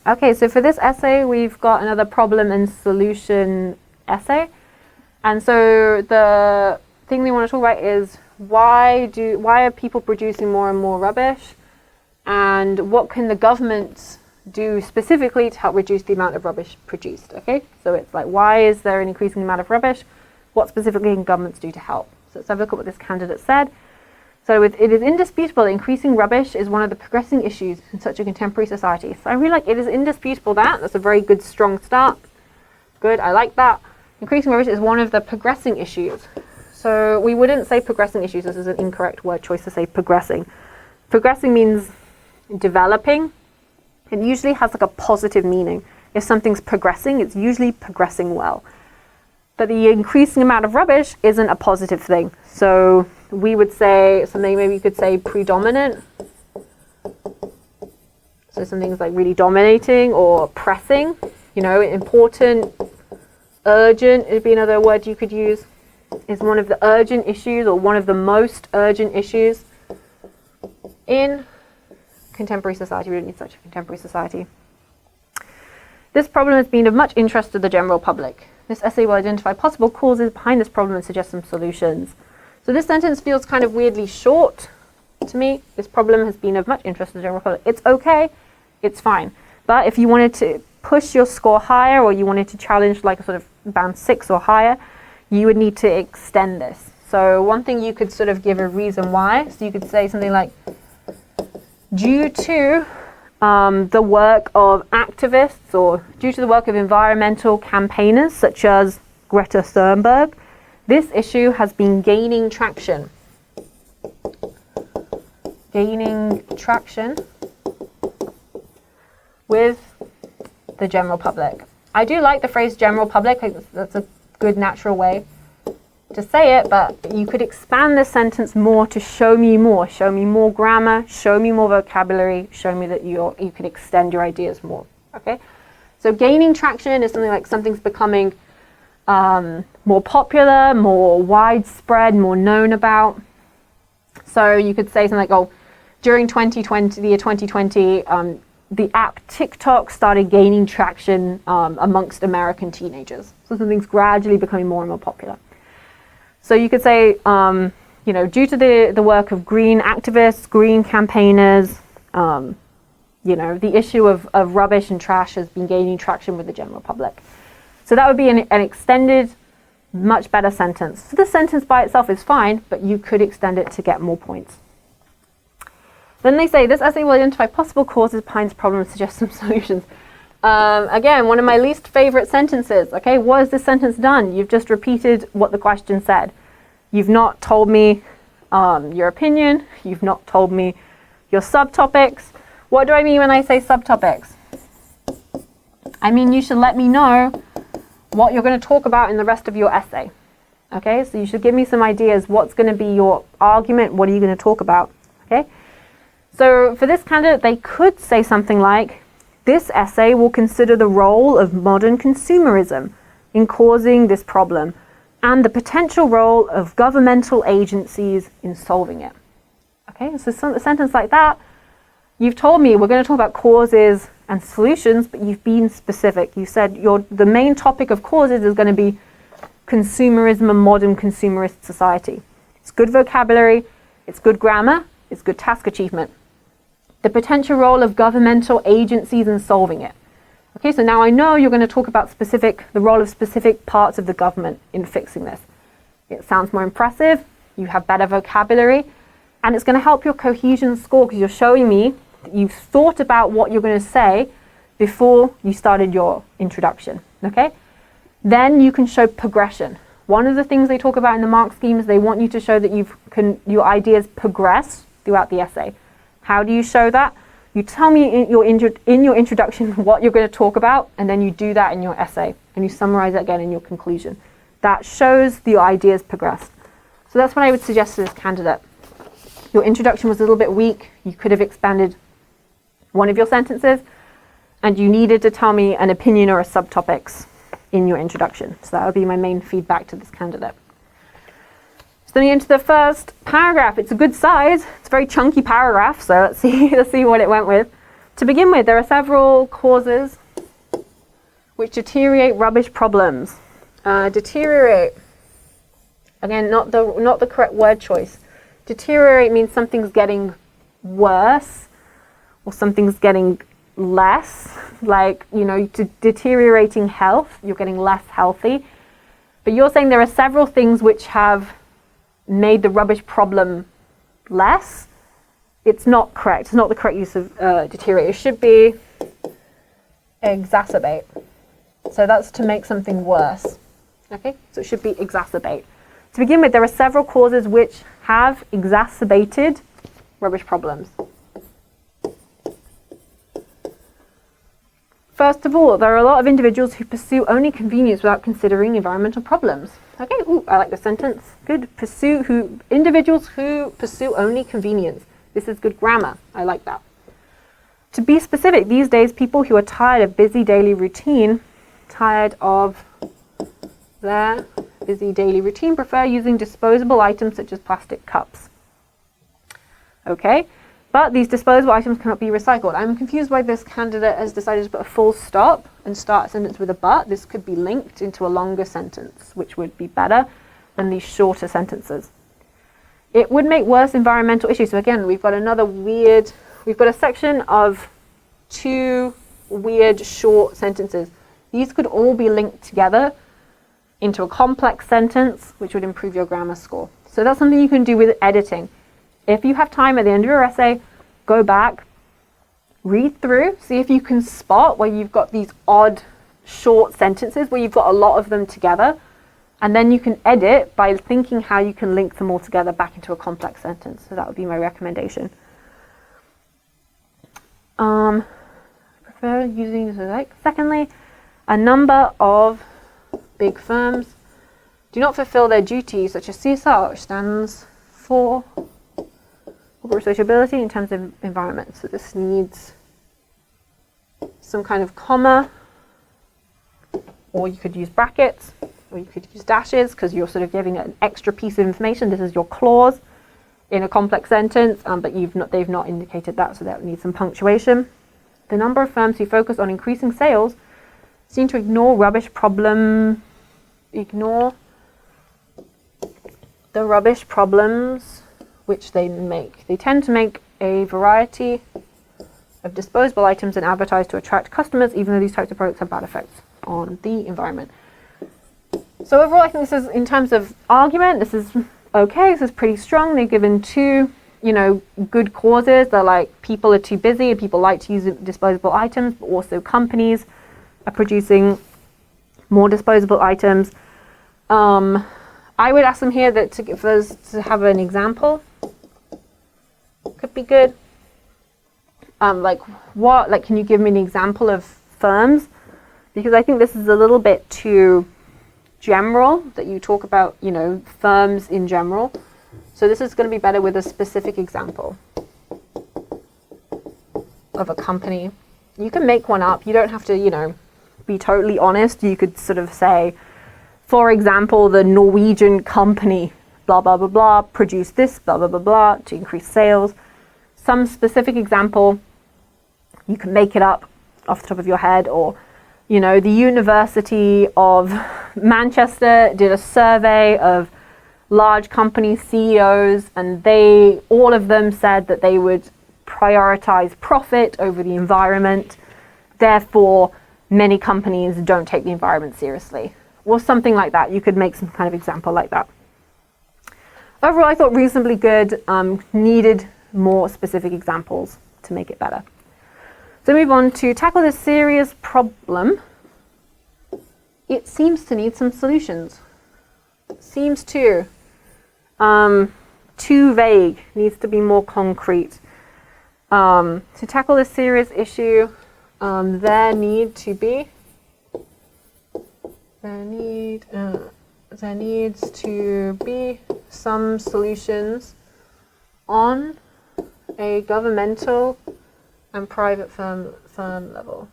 Okay, so for this essay, we've got another problem and solution essay. And so the thing we want to talk about is why are people producing more and more rubbish? And what can the government do specifically to help reduce the amount of rubbish produced? Okay, so it's like, why is there an increasing amount of rubbish? What specifically can governments do to help? So let's have a look at what this candidate said. So it is indisputable that increasing rubbish is one of the progressing issues in such a contemporary society. So I really like it is indisputable that's a very good, strong start. Good, I like that. Increasing rubbish is one of the progressing issues. So we wouldn't say progressing issues. This is an incorrect word choice to say progressing. Progressing means developing. It usually has like a positive meaning. If something's progressing, it's usually progressing well. But the increasing amount of rubbish isn't a positive thing. So we would say something, maybe you could say predominant. So something's like really dominating or pressing, you know, important, urgent would be another word you could use. Is one of the urgent issues or one of the most urgent issues in contemporary society. We don't need such a contemporary society. This problem has been of much interest to the general public. This essay will identify possible causes behind this problem and suggest some solutions. So this sentence feels kind of weirdly short to me. This problem has been of much interest to the general public. It's okay, it's fine. But if you wanted to push your score higher or you wanted to challenge like a sort of band 6 or higher, you would need to extend this. So one thing you could sort of give a reason why. So you could say something like, due to the work of activists or due to the work of environmental campaigners such as Greta Thunberg, this issue has been gaining traction. Gaining traction with the general public. I do like the phrase general public. That's a good natural way to say it, but you could expand this sentence more to show me more. Show me more grammar, show me more vocabulary, show me that you can extend your ideas more. Okay? So gaining traction is something like something's becoming more popular, more widespread, more known about. So you could say something like, oh, during 2020, the year 2020, the app TikTok started gaining traction amongst American teenagers. So something's gradually becoming more and more popular. So you could say, you know, due to the work of green activists, green campaigners, you know, the issue of rubbish and trash has been gaining traction with the general public. So that would be an extended, much better sentence. So this sentence by itself is fine, but you could extend it to get more points. Then they say, this essay will identify possible causes behind this problem and suggest some solutions. Again, one of my least favorite sentences. Okay, what has this sentence done? You've just repeated what the question said. You've not told me your opinion. You've not told me your subtopics. What do I mean when I say subtopics? I mean you should let me know what you're going to talk about in the rest of your essay. Okay, so you should give me some ideas. What's going to be your argument? What are you going to talk about? Okay, so for this candidate, they could say something like, this essay will consider the role of modern consumerism in causing this problem and the potential role of governmental agencies in solving it. Okay, so a sentence like that, you've told me we're going to talk about causes and solutions, but you've been specific. You said the main topic of causes is going to be consumerism and modern consumerist society. It's good vocabulary, it's good grammar, it's good task achievement. The potential role of governmental agencies in solving it. Okay, so now I know you're going to talk about the role of specific parts of the government in fixing this. It sounds more impressive, you have better vocabulary, and it's going to help your cohesion score because you're showing me that you've thought about what you're going to say before you started your introduction. Okay? Then you can show progression. One of the things they talk about in the mark scheme is they want you to show that your ideas progress throughout the essay. How do you show that? You tell me in your introduction what you're going to talk about, and then you do that in your essay, and you summarize it again in your conclusion. That shows the ideas progressed. So that's what I would suggest to this candidate. Your introduction was a little bit weak. You could have expanded one of your sentences, and you needed to tell me an opinion or a subtopics in your introduction. So that would be my main feedback to this candidate. then into the first paragraph. It's a good size. It's a very chunky paragraph, so let's see what it went with. To begin with, there are several causes which deteriorate rubbish problems. Deteriorate. Again, not the correct word choice. Deteriorate means something's getting worse or something's getting less, like, deteriorating health, you're getting less healthy. But you're saying there are several things which have made the rubbish problem less. It's not correct. It's not the correct use of deteriorate. It should be exacerbate. So that's to make something worse. Okay, so it should be exacerbate. To begin with, there are several causes which have exacerbated rubbish problems. First of all, there are a lot of individuals who pursue only convenience without considering environmental problems. Okay, I like the sentence. Good. Individuals who pursue only convenience. This is good grammar. I like that. To be specific, these days, people who are tired of busy daily routine, prefer using disposable items such as plastic cups. Okay, but these disposable items cannot be recycled. I'm confused why this candidate has decided to put a full stop and start a sentence with a but. This could be linked into a longer sentence, which would be better than these shorter sentences. It would make worse environmental issues. So again, we've got a section of two weird short sentences. These could all be linked together into a complex sentence, which would improve your grammar score. So that's something you can do with editing. If you have time at the end of your essay, go back, read through, see if you can spot where you've got these odd short sentences where you've got a lot of them together, and then you can edit by thinking how you can link them all together back into a complex sentence. So that would be my recommendation. Prefer using this like. Secondly, a number of big firms do not fulfill their duties, such as CSR, which stands for corporate sociability in terms of environment. So this needs some kind of comma, or you could use brackets, or you could use dashes, because you're sort of giving an extra piece of information. This is your clause in a complex sentence, but they've not indicated that, so that needs some punctuation. The number of firms who focus on increasing sales seem to ignore the rubbish problems which they make. They tend to make a variety of disposable items and advertise to attract customers, even though these types of products have bad effects on the environment. So overall, I think this is, in terms of argument, this is okay. This is pretty strong. They're given two, good causes. They're like, people are too busy and people like to use disposable items, but also companies are producing more disposable items. I would ask them here that to have an example. Could be good. Can you give me an example of firms? Because I think this is a little bit too general that you talk about, firms in general. So this is going to be better with a specific example of a company. You can make one up. You don't have to, be totally honest. You could sort of say, for example, the Norwegian company, blah, blah, blah, blah, produced this, blah, blah, blah, blah, to increase sales. Some specific example, you can make it up off the top of your head, or, the University of Manchester did a survey of large company CEOs, and all of them said that they would prioritize profit over the environment. Therefore, many companies don't take the environment seriously, or something like that. You could make some kind of example like that. Overall, I thought reasonably good, needed more specific examples to make it better. So move on to tackle this serious problem. It seems to need some solutions. Seems too vague, needs to be more concrete. To tackle this serious issue, there needs to be some solutions on a governmental and private firm level.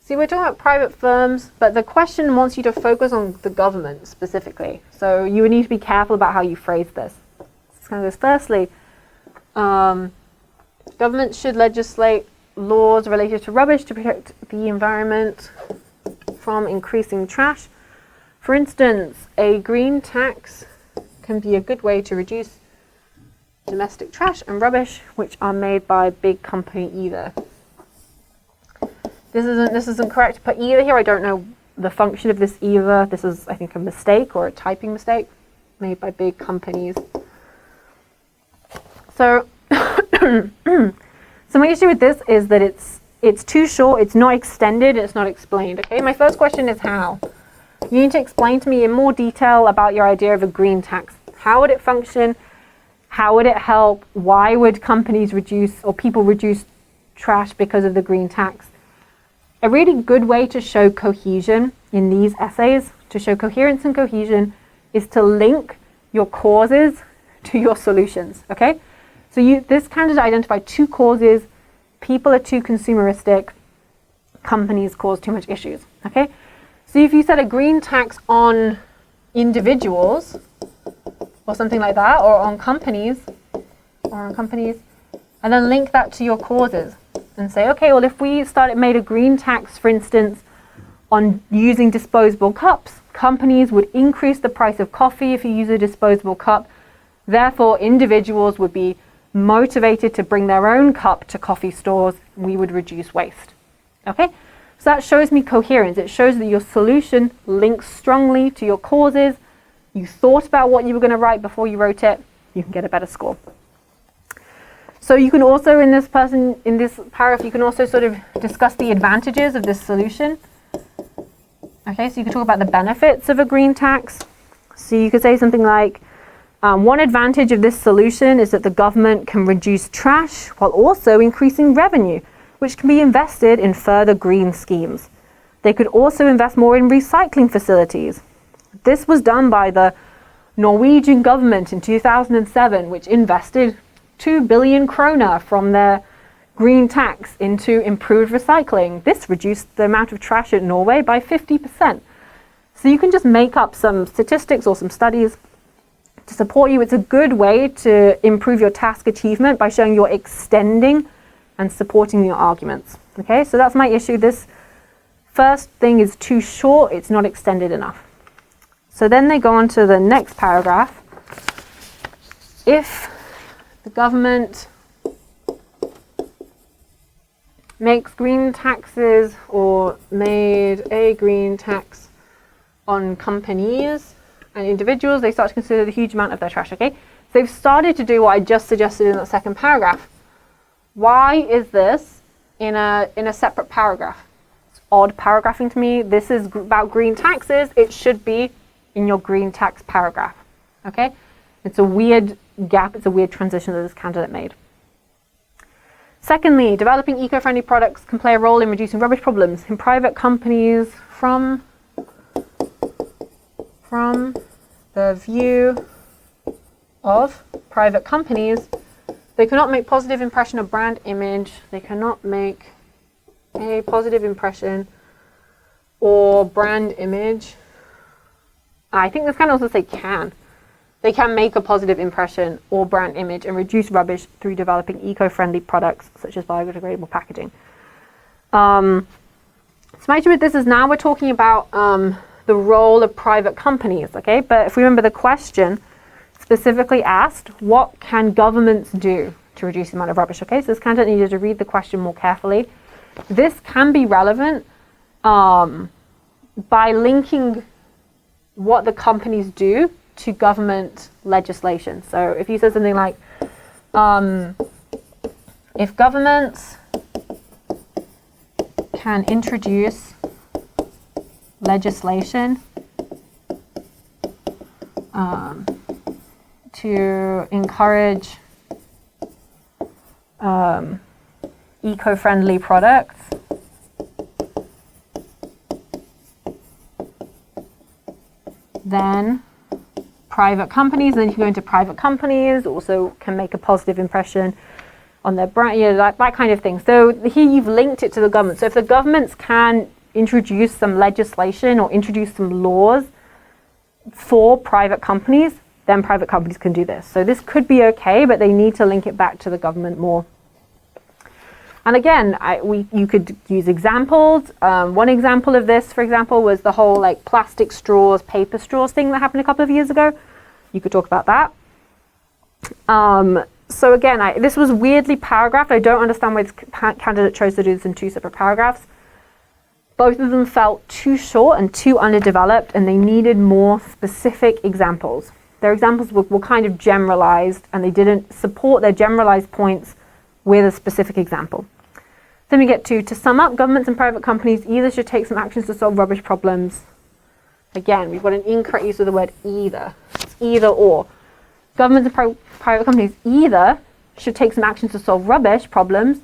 See, we're talking about private firms, but the question wants you to focus on the government specifically. So you would need to be careful about how you phrase this. This kind of goes, firstly, government should legislate laws related to rubbish to protect the environment from increasing trash. For instance, a green tax can be a good way to reduce domestic trash and rubbish which are made by a big company either. This isn't correct to put either here. I don't know the function of this either. This is, I think, a mistake or a typing mistake made by big companies. So, so my issue with this is that it's too short, it's not extended, it's not explained. Okay, my first question is how. You need to explain to me in more detail about your idea of a green tax. How would it function? How would it help? Why would companies reduce or people reduce trash because of the green tax? A really good way to show cohesion in these essays, to show coherence and cohesion, is to link your causes to your solutions, okay? So this candidate identified two causes. People are too consumeristic. Companies cause too much issues, okay? So if you set a green tax on individuals or something like that, or on companies, and then link that to your causes and say, okay, well, if we made a green tax, for instance, on using disposable cups, companies would increase the price of coffee if you use a disposable cup. Therefore, individuals would be motivated to bring their own cup to coffee stores. We would reduce waste. Okay? So that shows me coherence. It shows that your solution links strongly to your causes. You thought about what you were going to write before you wrote it. You can get a better score. So you can also, in this paragraph, you can also sort of discuss the advantages of this solution. Okay, so you can talk about the benefits of a green tax. So you could say something like, one advantage of this solution is that the government can reduce trash while also increasing revenue, which can be invested in further green schemes. They could also invest more in recycling facilities. This was done by the Norwegian government in 2007, which invested 2 billion kroner from their green tax into improved recycling. This reduced the amount of trash in Norway by 50%. So you can just make up some statistics or some studies to support you. It's a good way to improve your task achievement by showing you're extending and supporting your arguments. Okay, so that's my issue. This first thing is too short, it's not extended enough. So then they go on to the next paragraph. If the government makes green taxes or made a green tax on companies and individuals, they start to consider the huge amount of their trash, okay? So they've started to do what I just suggested in the second paragraph. Why is this in a separate paragraph? It's odd paragraphing to me. This is about green taxes. It should be in your green tax paragraph, okay? It's a weird gap. It's a weird transition that this candidate made. Secondly, developing eco-friendly products can play a role in reducing rubbish problems in private companies from the view of private companies. They cannot make positive impression of brand image. They cannot make a positive impression or brand image. I think this can also say can. They can make a positive impression or brand image and reduce rubbish through developing eco-friendly products such as biodegradable packaging. So my issue with this is now we're talking about the role of private companies, okay? But if we remember, the question specifically asked, what can governments do to reduce the amount of rubbish, okay? So this candidate needed to read the question more carefully. This can be relevant by linking what the companies do to government legislation. So if you said something like, if governments can introduce legislation to encourage eco-friendly products, then private companies, then you can go into private companies, also can make a positive impression on their brand, you know, that kind of thing. So here you've linked it to the government. So if the governments can introduce some legislation or introduce some laws for private companies, then private companies can do this. So this could be okay, but they need to link it back to the government more. And again, you could use examples. One example of this, for example, was the whole like plastic straws, paper straws thing that happened a couple of years ago. You could talk about that. So again, this was weirdly paragraphed. I don't understand why this candidate chose to do this in 2 separate paragraphs. Both of them felt too short and too underdeveloped, and they needed more specific examples. Their examples were kind of generalized, and they didn't support their generalized points with a specific example. Then we get to sum up, governments and private companies either should take some actions to solve rubbish problems. Again, we've got an incorrect use of the word either. It's either or. Governments and private companies either should take some actions to solve rubbish problems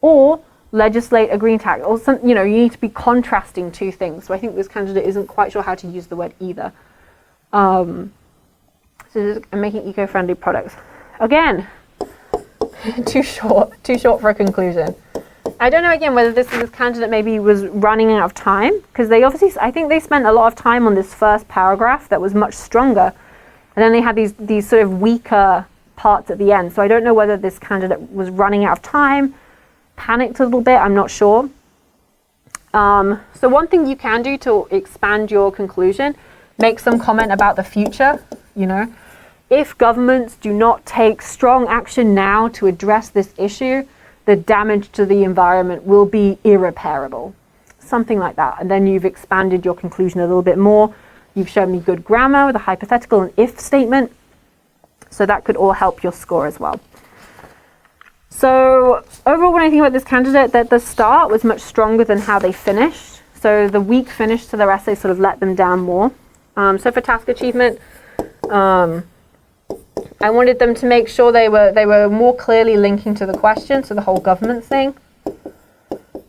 or legislate a green tax. Or some, you know, you need to be contrasting 2 things. So I think this candidate isn't quite sure how to use the word either. So I'm making eco-friendly products. Again, too short for a conclusion. I don't know again whether this candidate maybe was running out of time, because they obviously, I think they spent a lot of time on this first paragraph that was much stronger, and then they had these sort of weaker parts at the end. So I don't know whether this candidate was running out of time, panicked a little bit, I'm not sure. So one thing you can do to expand your conclusion, make some comment about the future, you know. If governments do not take strong action now to address this issue, the damage to the environment will be irreparable. Something like that. And then you've expanded your conclusion a little bit more. You've shown me good grammar with a hypothetical and if statement. So that could all help your score as well. So overall, when I think about this candidate, that the start was much stronger than how they finished. So the weak finish to their essay sort of let them down more. So for task achievement, I wanted them to make sure they were more clearly linking to the question, so the whole government thing.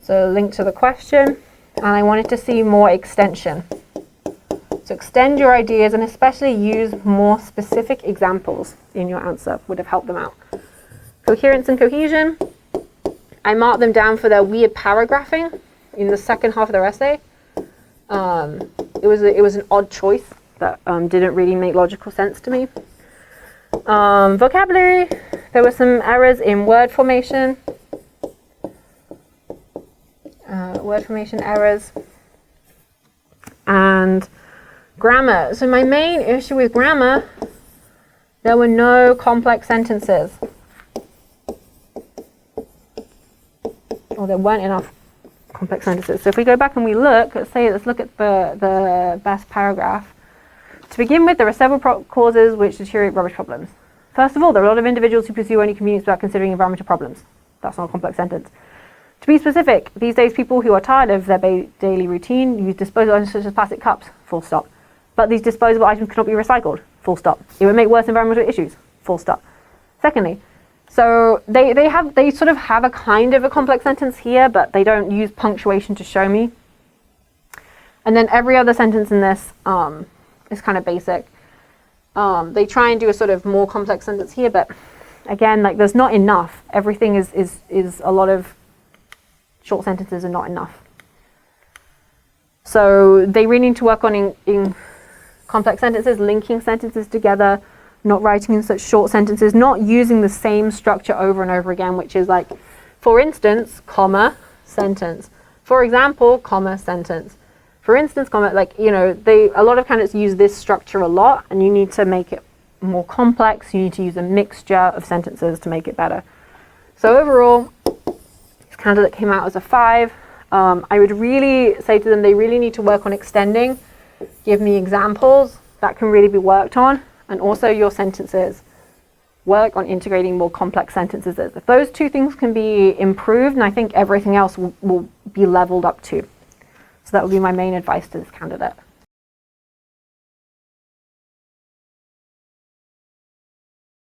So link to the question, and I wanted to see more extension. So extend your ideas and especially use more specific examples in your answer would have helped them out. Coherence and cohesion, I marked them down for their weird paragraphing in the second half of their essay. It was an odd choice that didn't really make logical sense to me. Vocabulary, there were some errors in word formation. Word formation errors. And grammar. So my main issue with grammar, there were no complex sentences. Or there weren't enough complex sentences. So if we go back and we look, let's look at the best paragraph. To begin with, there are several causes which deteriorate rubbish problems. First of all, there are a lot of individuals who pursue only convenience without considering environmental problems. That's not a complex sentence. To be specific, these days people who are tired of their daily routine use disposable items such as plastic cups, full stop. But these disposable items cannot be recycled, full stop. It would make worse environmental issues, full stop. Secondly, so they sort of have a kind of a complex sentence here, but they don't use punctuation to show me. And then every other sentence in this is kind of basic. They try and do a sort of more complex sentence here, but again, like there's not enough. Everything is a lot of short sentences are not enough. So they really need to work on in complex sentences, linking sentences together, not writing in such short sentences, not using the same structure over and over again, which is like, for instance, comma, sentence. For example, comma, sentence. For instance, comma, like, you know, a lot of candidates use this structure a lot, and you need to make it more complex. You need to use a mixture of sentences to make it better. So overall, this candidate came out as a 5. I would really say to them, they really need to work on extending. Give me examples that can really be worked on, and also your sentences. Work on integrating more complex sentences. If those 2 things can be improved, and I think everything else will be leveled up too. So that would be my main advice to this candidate.